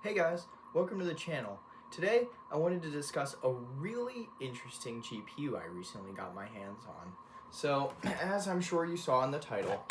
Hey guys, welcome to the channel. Today I wanted to discuss a really interesting GPU I recently got my hands on. So, as I'm sure you saw in the title,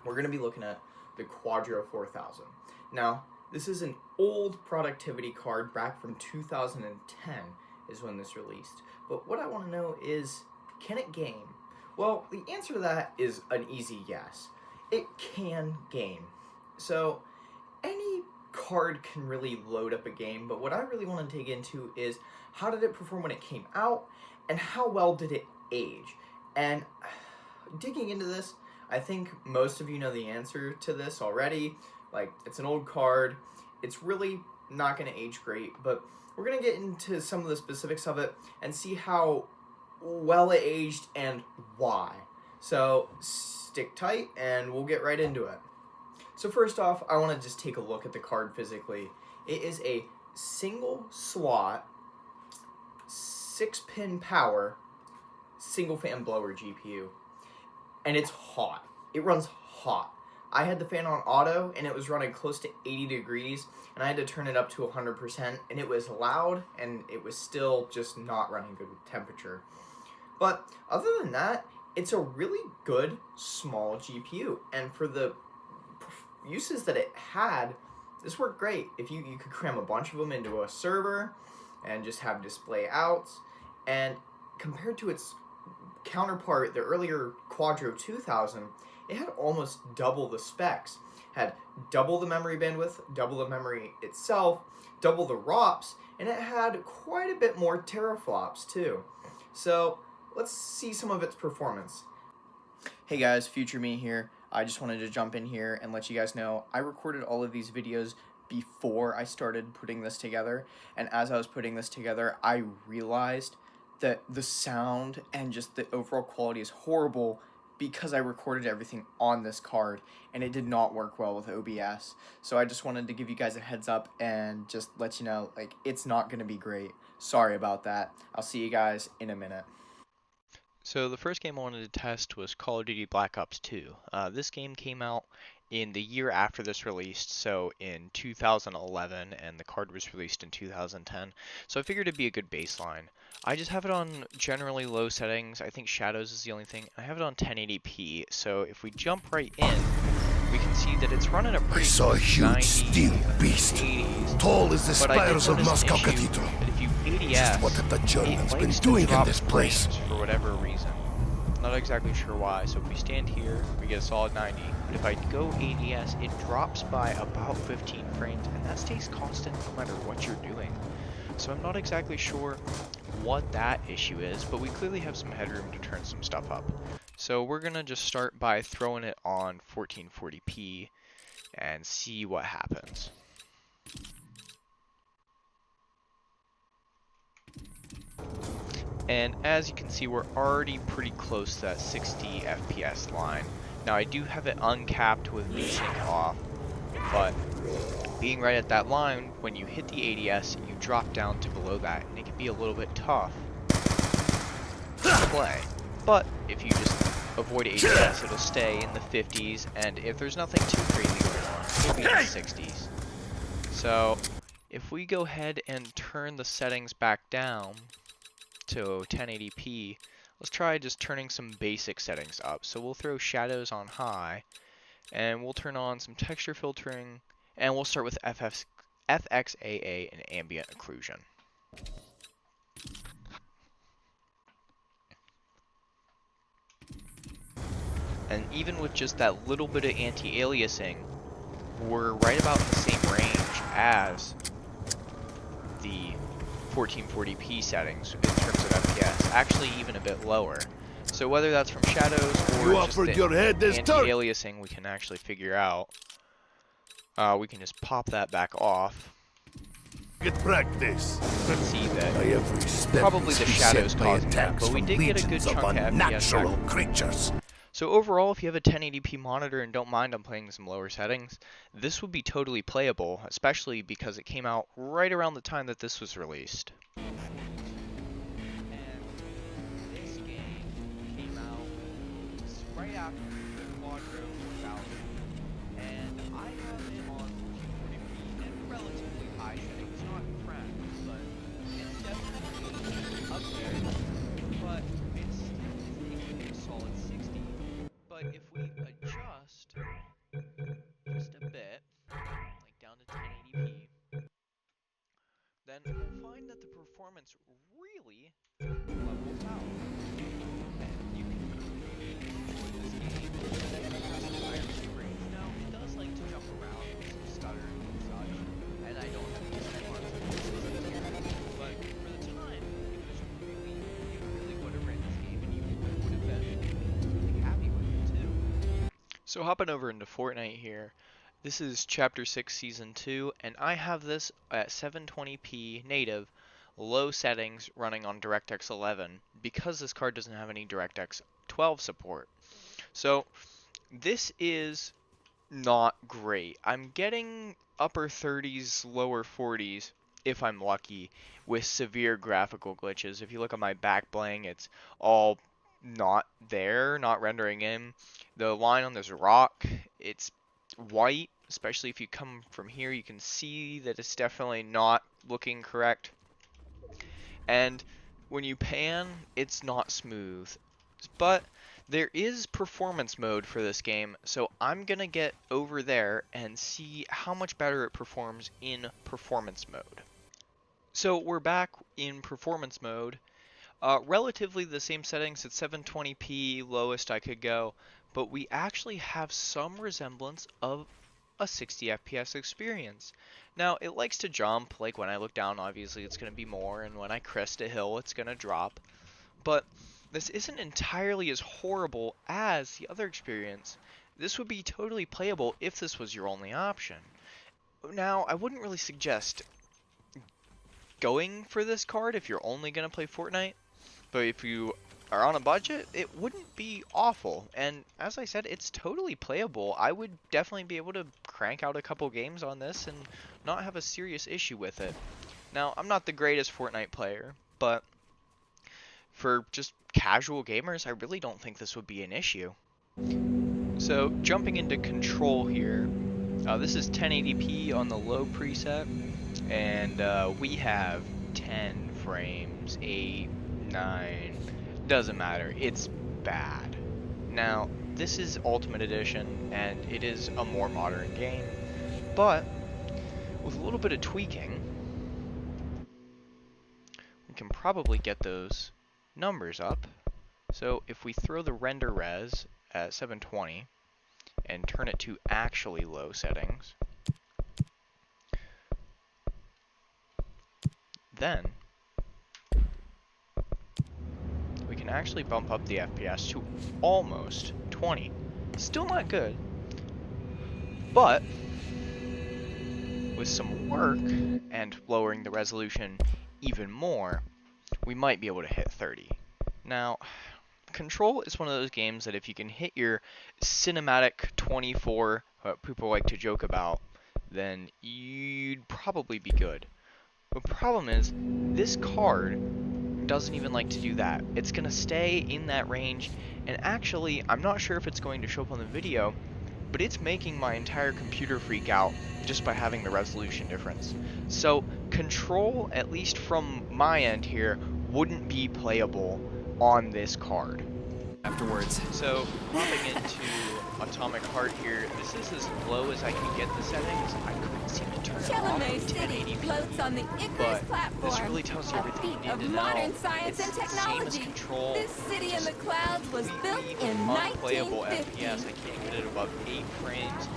we're going to be looking at the Quadro 4000. Now, this is an old productivity card back from 2010 is when this released. But what I want to know is, can it game? Well, the answer to that is an easy yes. It can game. So, any card can really load up a game, but what I really want to dig into is how did it perform when it came out and how well did it age. And digging into this, I think most of you know the answer to this already. Like, it's an old card, it's really not going to age great, but we're going to get into some of the specifics of it and see how well it aged and why. So stick tight and we'll get right into it. So first off, I want to just take a look at the card physically. It is a single slot, 6-pin power, single fan blower GPU. And it's hot. It runs hot. I had the fan on auto and it was running close to 80 degrees and I had to turn it up to 100% and it was loud and it was still just not running good with temperature. But other than that, it's a really good small GPU, and for the uses that it had, this worked great. If you could cram a bunch of them into a server and just have display outs, and compared to its counterpart, the earlier Quadro 2000, it had almost double the specs. Had double the memory bandwidth, double the memory itself, double the ROPS, and it had quite a bit more teraflops too. So let's see some of its performance. Hey guys, Future Me here. I just wanted to jump in here and let you guys know I recorded all of these videos before I started putting this together, and as I was putting this together I realized that the sound and just the overall quality is horrible because I recorded everything on this card and it did not work well with OBS. So I just wanted to give you guys a heads up and just let you know, like, it's not going to be great. Sorry about that. I'll see you guys in a minute. So the first game I wanted to test was Call of Duty Black Ops 2. This game came out in the year after this released, so in 2011, and the card was released in 2010. So I figured it'd be a good baseline. I just have it on generally low settings. I think shadows is the only thing. I have it on 1080p, so if we jump right in, we can see that it's running a pretty I saw a huge 90, steel beast, 80s, tall as the but I did spires of notice an Moscow issue Cathedral. that if you ADS, Just what have the Germans it been likes to doing in drop this place? frames for whatever reason. Not exactly sure why. So if we stand here, we get a solid 90. But if I go ADS, it drops by about 15 frames, and that stays constant no matter what you're doing. So I'm not exactly sure what that issue is, but we clearly have some headroom to turn some stuff up. So we're gonna just start by throwing it on 1440p and see what happens. And as you can see, we're already pretty close to that 60 FPS line. Now I do have it uncapped with VSync off, but being right at that line, when you hit the ADS, you drop down to below that, and it can be a little bit tough to play. But if you just avoid ADS, it'll stay in the 50s, and if there's nothing too crazy going on, it'll be in the 60s. So if we go ahead and turn the settings back down to 1080p, let's try just turning some basic settings up. So we'll throw shadows on high, and we'll turn on some texture filtering, and we'll start with FXAA and ambient occlusion. And even with just that little bit of anti-aliasing, we're right about in the same range as the 1440p settings in terms of FPS, actually even a bit lower. So whether that's from shadows or just the anti-aliasing, we can actually figure out. We can just pop that back off. Get practice. See that probably the shadows causing that, but we did get a good chunk of FPS back. Creatures. So overall, if you have a 1080p monitor and don't mind on playing some lower settings, this would be totally playable, especially because it came out right around the time that this was released. And this game came out right after the Quadro 4000, and I have it on 1440p and relatively then we'll find that the performance really levels out. And you can enjoy this game at the highest range. Now, it does like to jump around with some stuttering and such, and I don't have these nuance but for the time, it was really, it really would have ran this game, and you would have been really happy with it too. So hopping over into Fortnite here, this is Chapter 6 Season 2, and I have this at 720p native, low settings running on DirectX 11, because this card doesn't have any DirectX 12 support. So this is not great. I'm getting upper 30s, lower 40s, if I'm lucky, with severe graphical glitches. If you look at my back bling, it's all not there, not rendering in. The line on this rock, it's white, especially if you come from here, you can see that it's definitely not looking correct. And when you pan, it's not smooth. But there is performance mode for this game, so I'm gonna get over there and see how much better it performs in performance mode. So we're back in performance mode. Relatively the same settings at 720p, lowest I could go, but we actually have some resemblance of a 60 FPS experience. Now, it likes to jump, like when I look down, obviously it's going to be more, and when I crest a hill, it's going to drop. But this isn't entirely as horrible as the other experience. This would be totally playable if this was your only option. Now, I wouldn't really suggest going for this card if you're only going to play Fortnite, but if you are on a budget, it wouldn't be awful. And as I said, it's totally playable. I would definitely be able to crank out a couple games on this and not have a serious issue with it. Now, I'm not the greatest Fortnite player, but for just casual gamers, I really don't think this would be an issue. So, jumping into control here, this is 1080p on the low preset, and we have 10 frames, 8, 9, doesn't matter, it's bad. Now, this is Ultimate Edition, and it is a more modern game, but with a little bit of tweaking, we can probably get those numbers up. So if we throw the render res at 720 and turn it to actually low settings, then we can actually bump up the FPS to almost 20. Still not good, but with some work and lowering the resolution even more, we might be able to hit 30. Now, Control is one of those games that if you can hit your cinematic 24, what people like to joke about, then you'd probably be good. The problem is, this card doesn't even like to do that. It's going to stay in that range, and actually, I'm not sure if it's going to show up on the video, but it's making my entire computer freak out just by having the resolution difference. So, Control, at least from my end here, wouldn't be playable on this card. Afterwards. So, hopping into Atomic Heart here, this is as low as I can get the settings. I couldn't seem to turn it off Chelame to City 1080p. floats on the Icarus But platform, this really tells you a everything you feat need of to know. modern science It's and the same as technology. Control, This city in the just clouds was built completely in unplayable 1950. FPS. I can't get it above 8 frames.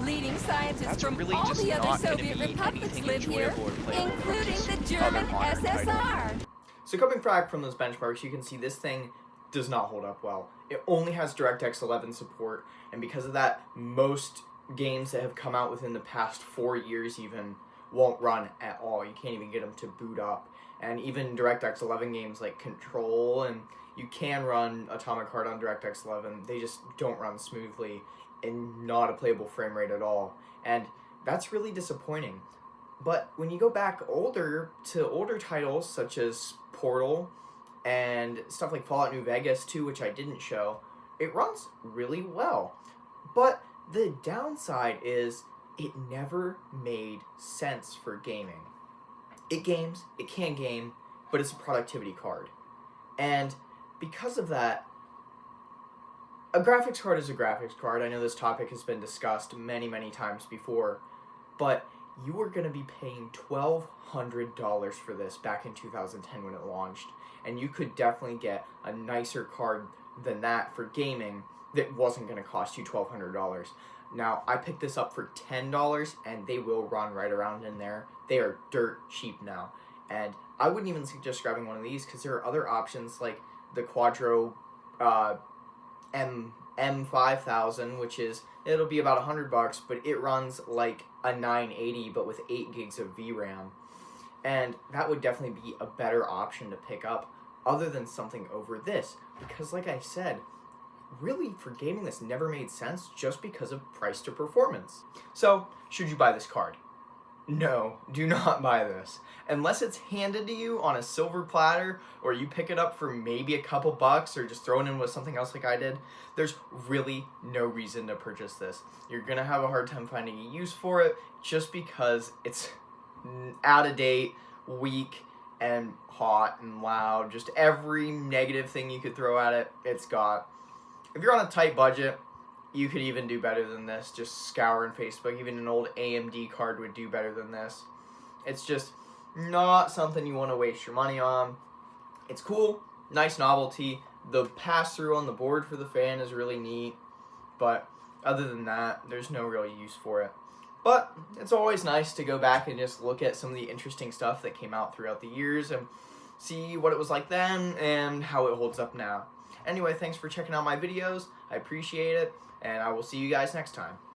Leading scientists That's from really all just the other not gonna Soviet be republics anything live here, enjoyable or playable including versus the German other modern titles. SSR. So coming back from those benchmarks, you can see this thing does not hold up well. It only has DirectX 11 support, and because of that, most games that have come out within the past 4 years even won't run at all. You can't even get them to boot up. And even DirectX 11 games like Control, and you can run Atomic Heart on DirectX 11, they just don't run smoothly and not a playable frame rate at all. And that's really disappointing. But when you go back older titles such as Portal and stuff like Fallout New Vegas 2, which I didn't show, it runs really well. But the downside is it never made sense for gaming. It games, it can game, but it's a productivity card. And because of that, a graphics card is a graphics card. I know this topic has been discussed many, many times before, but you were going to be paying $1,200 for this back in 2010 when it launched. And you could definitely get a nicer card than that for gaming that wasn't going to cost you $1,200. Now, I picked this up for $10, and they will run right around in there. They are dirt cheap now. And I wouldn't even suggest grabbing one of these because there are other options like the Quadro M5000, which is, it'll be about $100, but it runs like a 980, but with 8 gigs of VRAM. And that would definitely be a better option to pick up other than something over this. Because like I said, really for gaming this never made sense just because of price to performance. So, should you buy this card? No, do not buy this. Unless it's handed to you on a silver platter, or you pick it up for maybe a couple bucks, or just throw it in with something else like I did, there's really no reason to purchase this. You're gonna have a hard time finding a use for it just because it's out of date, weak, and hot and loud. Just every negative thing you could throw at it, it's got. If you're on a tight budget, you could even do better than this. Just scouring Facebook. Even an old AMD card would do better than this. It's just not something you want to waste your money on. It's cool. Nice novelty. The pass-through on the board for the fan is really neat. But other than that, there's no real use for it. But it's always nice to go back and just look at some of the interesting stuff that came out throughout the years and see what it was like then and how it holds up now. Anyway, thanks for checking out my videos. I appreciate it, and I will see you guys next time.